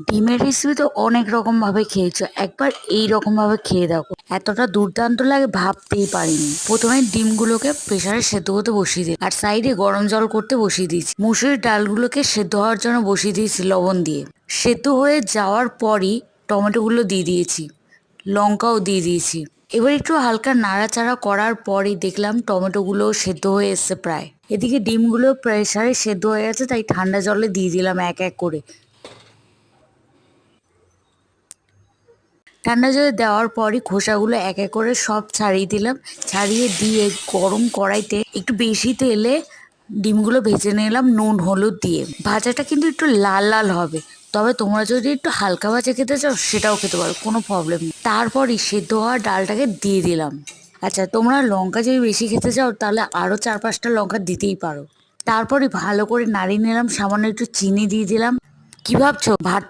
ডিমের রেসিপি তো অনেক রকম ভাবে খেয়েছো, একবার এই রকম ভাবে খেয়ে দেখো, এতটা দুর্দান্ত লাগে ভাবতেই পারিনি। প্রথমে ডিমগুলোকে প্রেসারে সেদ্ধ হতে বসিয়ে দিই, আর সাইডে গরম জল করতে বসিয়ে দিয়েছি। মুসুরির ডালগুলোকে সেদ্ধ হওয়ার জন্য বসিয়ে দিয়েছি লবণ দিয়ে। সেদ্ধ হয়ে যাওয়ার পরই টমেটোগুলো দিয়ে দিয়েছি, লঙ্কাও দিয়ে দিয়েছি। এবার একটু হালকা নাড়াচাড়া করার পরই দেখলাম টমেটোগুলো সেদ্ধ হয়ে এসছে প্রায়। এদিকে ডিমগুলো প্রেসারে সেদ্ধ হয়ে গেছে, তাই ঠান্ডা জলে দিয়ে দিলাম এক এক করে। ঠান্ডা জলে দেওয়ার পরই খোসাগুলো এক এক করে সব ছাড়িয়ে দিলাম। ছাড়িয়ে দিয়ে গরম কড়াইতে একটু বেশি তেলে ডিমগুলো ভেজে নিলাম নুন হলুদ দিয়ে। ভাজাটা কিন্তু একটু লাল লাল হবে, তবে তোমরা যদি একটু হালকা ভাজা খেতে চাও সেটাও খেতে পারো, কোনো প্রবলেম নেই। তারপরই সেদ্ধ হওয়া ডালটাকে দিয়ে দিলাম। আচ্ছা, তোমরা লঙ্কা যদি বেশি খেতে চাও তাহলে আরও 4-5টা লঙ্কা দিতেই পারো। তারপরে ভালো করে নাড়িয়ে নিলাম, সামান্য একটু চিনি দিয়ে দিলাম। কি ভাবছো ভাতটা